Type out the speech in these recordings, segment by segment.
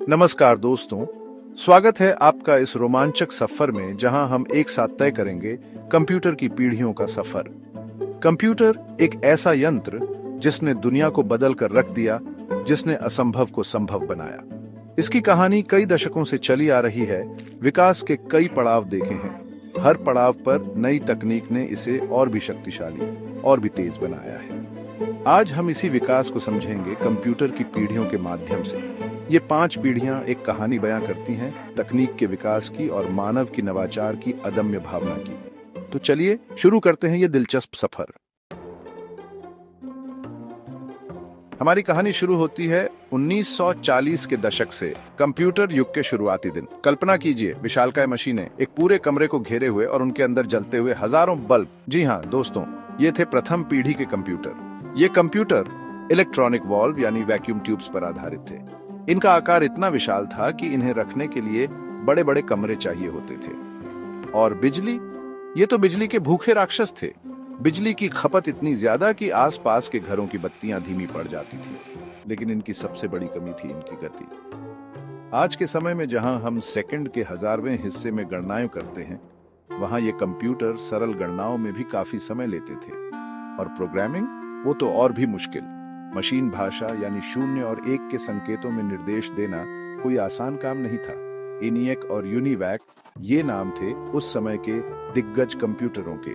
नमस्कार दोस्तों, स्वागत है आपका इस रोमांचक सफर में जहां हम एक साथ तय करेंगे कंप्यूटर की पीढ़ियों का सफर। कंप्यूटर एक ऐसा यंत्र जिसने दुनिया को बदल कर रख दिया, जिसने असंभव को संभव बनाया। इसकी कहानी कई दशकों से चली आ रही है, विकास के कई पड़ाव देखे हैं। हर पड़ाव पर नई तकनीक ने इसे और भी शक्तिशाली और भी तेज बनाया है। आज हम इसी विकास को समझेंगे कंप्यूटर की पीढ़ियों के माध्यम से। ये 5 पीढ़ियां एक कहानी बयां करती हैं, तकनीक के विकास की और मानव की नवाचार की अदम्य भावना की। तो चलिए शुरू करते हैं ये दिलचस्प सफर। हमारी कहानी शुरू होती है 1940 के दशक से, कंप्यूटर युग के शुरुआती दिन। कल्पना कीजिए, विशालकाय मशीनें एक पूरे कमरे को घेरे हुए और उनके अंदर जलते हुए हजारों बल्ब। जी हाँ दोस्तों, ये थे प्रथम पीढ़ी के कंप्यूटर। ये कंप्यूटर इलेक्ट्रॉनिक वॉल्व यानी वैक्यूम ट्यूब्स पर आधारित थे। इनका आकार इतना विशाल था कि इन्हें रखने के लिए बड़े बड़े कमरे चाहिए होते थे। और बिजली, ये तो बिजली के भूखे राक्षस थे। बिजली की खपत इतनी ज्यादा कि आसपास के घरों की बत्तियां धीमी पड़ जाती थी। लेकिन इनकी सबसे बड़ी कमी थी इनकी गति। आज के समय में जहां हम सेकंड के हजारवें हिस्से में गणनाएं करते हैं, वहां ये कंप्यूटर सरल गणनाओं में भी काफी समय लेते थे। और प्रोग्रामिंग, वो तो और भी मुश्किल। मशीन भाषा यानी 0 और 1 के संकेतों में निर्देश देना कोई आसान काम नहीं था। ENIAC और UNIVAC ये नाम थे उस समय के दिग्गज कंप्यूटरों के।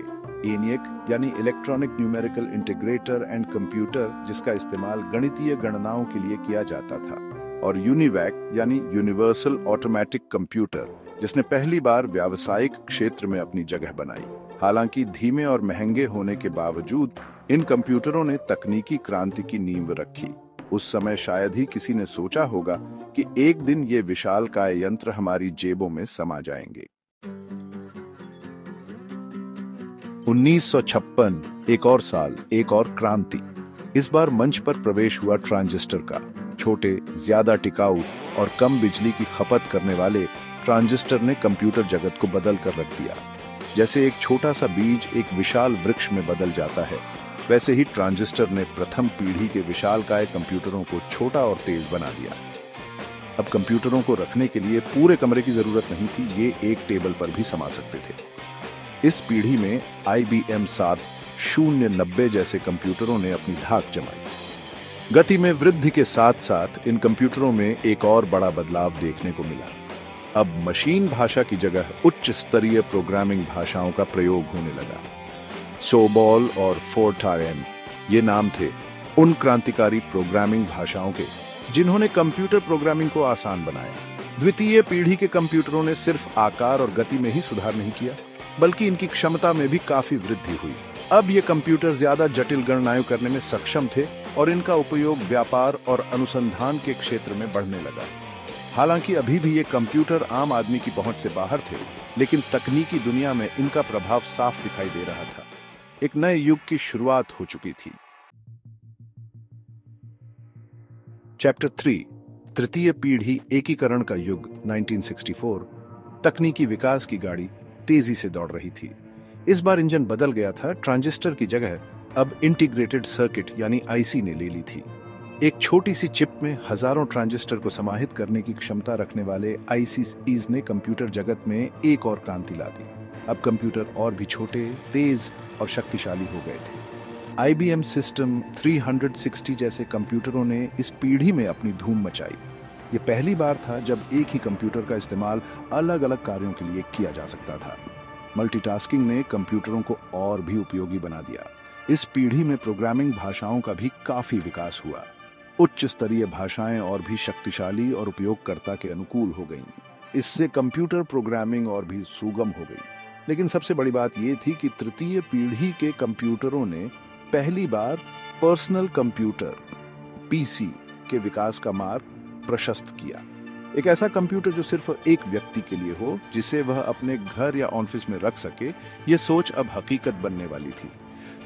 ENIAC यानी electronic numerical integrator and computer, जिसका इस्तेमाल गणितीय गणनाओं के लिए किया जाता था। और UNIVAC यानी यूनिवर्सल ऑटोमेटिक कंप्यूटर, जिसने पहली बार व्यावसायिक क्षेत्र में अपनी जगह बनाई। हालांकि धीमे और महंगे होने के बावजूद इन कंप्यूटरों ने तकनीकी क्रांति की नींव रखी। उस समय शायद ही किसी ने सोचा होगा कि एक दिन ये विशालकाय यंत्र हमारी जेबों में समा जाएंगे। 1956, एक और साल, एक और क्रांति। इस बार मंच पर प्रवेश हुआ ट्रांजिस्टर का। छोटे, ज्यादा टिकाऊ और कम बिजली की खपत करने वाले ट्रांजिस्टर ने कंप्यूटर जगत को बदल कर रख दिया। जैसे एक छोटा सा बीज एक विशाल वृक्ष में बदल जाता है, वैसे ही ट्रांजिस्टर ने प्रथम पीढ़ी के विशालकाय कंप्यूटरों को छोटा और तेज बना दिया। अब कंप्यूटरों को रखने के लिए पूरे कमरे की जरूरत नहीं थी, ये एक टेबल पर भी समा सकते थे। इस पीढ़ी में IBM 7 090 जैसे कंप्यूटरों ने अपनी धाक जमाई। गति में वृद्धि के साथ साथ इन कंप्यूटरों में एक और बड़ा बदलाव देखने को मिला। अब मशीन भाषा की जगह उच्च स्तरीय प्रोग्रामिंग भाषाओं का प्रयोग होने लगा। सोबॉल और फोर्टायन ये नाम थे उन क्रांतिकारी प्रोग्रामिंग भाषाओं के जिन्होंने कंप्यूटर प्रोग्रामिंग को आसान बनाया। द्वितीय पीढ़ी के कंप्यूटरों ने सिर्फ आकार और गति में ही सुधार नहीं किया, बल्कि इनकी क्षमता में भी काफी वृद्धि हुई। अब ये कंप्यूटर ज्यादा जटिल गणनाएं करने में सक्षम थे और इनका उपयोग व्यापार और अनुसंधान के क्षेत्र में बढ़ने लगा। हालांकि अभी भी ये कंप्यूटर आम आदमी की पहुंच से बाहर थे, लेकिन तकनीकी दुनिया में इनका प्रभाव साफ दिखाई दे रहा था। एक नए युग की शुरुआत हो चुकी थी। चैप्टर 3, तृतीय पीढ़ी एकीकरण का युग 1964। तकनीकी विकास की गाड़ी तेजी से दौड़ रही थी। इस बार इंजन बदल गया था। ट्रांजिस्टर की जगह अब इंटीग्रेटेड सर्किट यानी IC ने ले ली थी। एक छोटी सी चिप में हजारों ट्रांजिस्टर को समाहित करने की क्षमता रखने वाले ICs ने कंप्यूटर जगत में एक और क्रांति ला दी। अब कंप्यूटर और भी छोटे, तेज और शक्तिशाली हो गए थे। IBM सिस्टम 360 जैसे कंप्यूटरों ने इस पीढ़ी में अपनी धूम मचाई। ये पहली बार था जब एक ही कंप्यूटर का इस्तेमाल अलग अलग कार्यों के लिए किया जा सकता था। मल्टीटास्किंग ने कंप्यूटरों को और भी उपयोगी बना दिया। इस पीढ़ी में प्रोग्रामिंग भाषाओं का भी काफी विकास हुआ। उच्च स्तरीय भाषाएं और भी शक्तिशाली और उपयोगकर्ता के अनुकूल हो गईं। इससे कंप्यूटर प्रोग्रामिंग और भी सुगम हो गई। लेकिन सबसे बड़ी बात यह थी कि तृतीय पीढ़ी के कंप्यूटरों ने पहली बार पर्सनल कंप्यूटर PC के विकास का मार्ग प्रशस्त किया। एक ऐसा कंप्यूटर जो सिर्फ एक व्यक्ति के लिए हो, जिसे वह अपने घर या ऑफिस में रख सके, यह सोच अब हकीकत बनने वाली थी।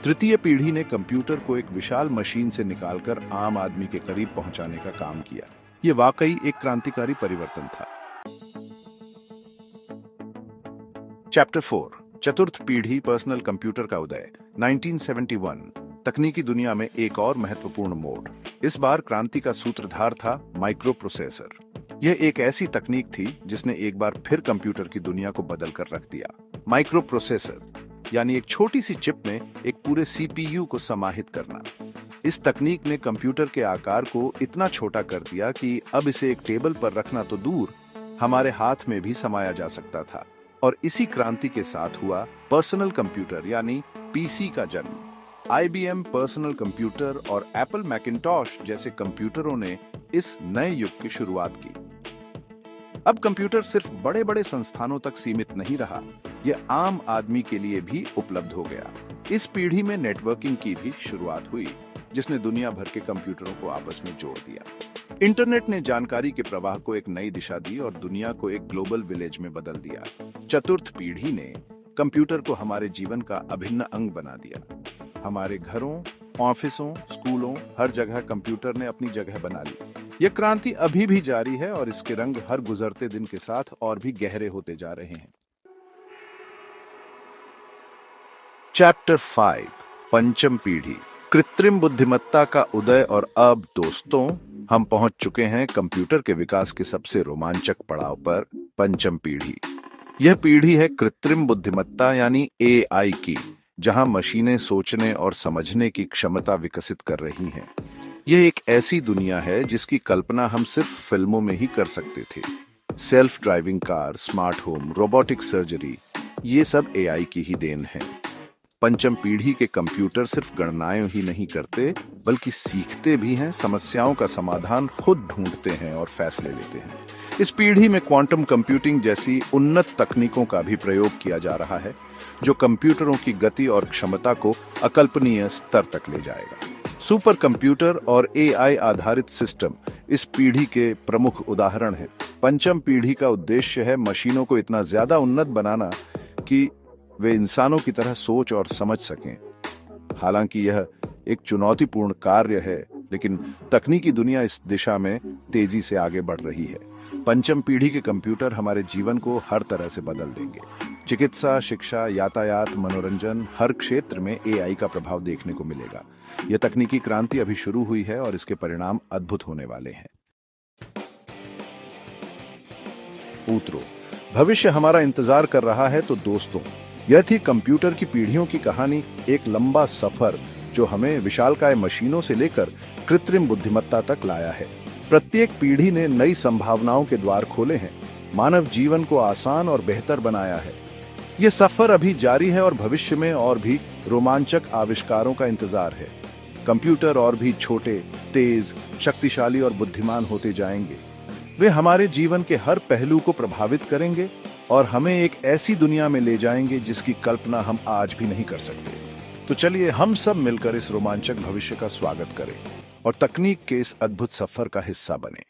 तृतीय पीढ़ी ने कंप्यूटर को एक विशाल मशीन से निकालकर आम आदमी के करीब पहुंचाने का काम किया। यह वाकई एक क्रांतिकारी परिवर्तन था। चैप्टर 4, चतुर्थ पीढ़ी पर्सनल कंप्यूटर का उदय 1971। तकनीकी दुनिया में एक और महत्वपूर्ण मोड़। इस बार क्रांति का सूत्रधार था माइक्रो प्रोसेसर। यह एक ऐसी तकनीक थी जिसने एक बार फिर कंप्यूटर की दुनिया को बदल कर रख दिया। माइक्रो प्रोसेसर यानी एक छोटी सी चिप में एक पूरे सीपीयू को समाहित करना। इस तकनीक ने कंप्यूटर के आकार को इतना छोटा कर दिया कि अब इसे एक टेबल पर रखना तो दूर, हमारे हाथ में भी समाया जा सकता था। और इसी क्रांति के साथ हुआ पर्सनल कंप्यूटर यानी पीसी का जन्म। आईबीएम पर्सनल कंप्यूटर और एप्पल मैकिन्टॉश जैसे कंप्यूटरों ने इस नए युग की शुरुआत की। अब कंप्यूटर सिर्फ बड़े बड़े संस्थानों तक सीमित नहीं रहा, यह आम आदमी के लिए भी उपलब्ध हो गया। इस पीढ़ी में नेटवर्किंग की भी शुरुआत हुई, जिसने दुनिया भर के कंप्यूटरों को आपस में जोड़ दिया। इंटरनेट ने जानकारी के प्रवाह को एक नई दिशा दी और दुनिया को एक ग्लोबल विलेज में बदल दिया। चतुर्थ पीढ़ी ने कंप्यूटर को हमारे जीवन का अभिन्न अंग बना दिया। हमारे घरों, ऑफिसों, स्कूलों, हर जगह कंप्यूटर ने अपनी जगह बना ली। यह क्रांति अभी भी जारी है और इसके रंग हर गुजरते दिन के साथ और भी गहरे होते जा रहे हैं। चैप्टर 5, पंचम पीढ़ी, कृत्रिम बुद्धिमत्ता का उदय। और अब दोस्तों, हम पहुंच चुके हैं कंप्यूटर के विकास के सबसे रोमांचक पड़ाव पर, पंचम पीढ़ी। यह पीढ़ी है कृत्रिम बुद्धिमत्ता यानी एआई की, जहां मशीनें सोचने और समझने की क्षमता विकसित कर रही हैं। यह एक ऐसी दुनिया है जिसकी कल्पना हम सिर्फ फिल्मों में ही कर सकते थे। Self driving car, smart home, robotic surgery, ये सब एआई की ही देन है। पंचम पीढ़ी के कंप्यूटर सिर्फ गणनाएं ही नहीं करते, बल्कि सीखते भी हैं, समस्याओं का समाधान खुद ढूंढते हैं और फैसले लेते हैं। इस पीढ़ी में क्वांटम कंप्यूटिंग जैसी उन्नत तकनीकों का भी प्रयोग किया जा रहा है, जो कंप्यूटरों की गति और क्षमता को अकल्पनीय स्तर तक ले जाएगा। सुपर कंप्यूटर और एआई आधारित सिस्टम इस पीढ़ी के प्रमुख उदाहरण हैं। पंचम पीढ़ी का उद्देश्य है मशीनों को इतना ज्यादा उन्नत बनाना कि वे इंसानों की तरह सोच और समझ सकें। हालांकि यह एक चुनौतीपूर्ण कार्य है, लेकिन तकनीकी दुनिया इस दिशा में तेजी से आगे बढ़ रही है। पंचम पीढ़ी के कंप्यूटर हमारे जीवन को हर तरह से बदल देंगे। चिकित्सा, शिक्षा, यातायात, मनोरंजन, हर क्षेत्र में एआई का प्रभाव देखने को मिलेगा। यह तकनीकी क्रांति अभी शुरू हुई है और इसके परिणाम अद्भुत होने वाले हैं। उत्तरों, भविष्य हमारा इंतजार कर रहा है। तो दोस्तों, यह थी कंप्यूटर की पीढ़ियों की कहानी, एक लंबा सफर जो हमें विशालकाय मशीनों से लेकर कृत्रिम बुद्धिमत्ता तक लाया है। प्रत्येक पीढ़ी ने नई संभावनाओं के द्वार खोले हैं, मानव जीवन को आसान और बेहतर बनाया है। यह सफर अभी जारी है और भविष्य में और भी रोमांचक आविष्कारों का इंतजार है। कंप्यूटर और भी छोटे, तेज, शक्तिशाली और बुद्धिमान होते जाएंगे। वे हमारे जीवन के हर पहलू को प्रभावित करेंगे और हमें एक ऐसी दुनिया में ले जाएंगे जिसकी कल्पना हम आज भी नहीं कर सकते। तो चलिए हम सब मिलकर इस रोमांचक भविष्य का स्वागत करें और तकनीक के इस अद्भुत सफर का हिस्सा बने।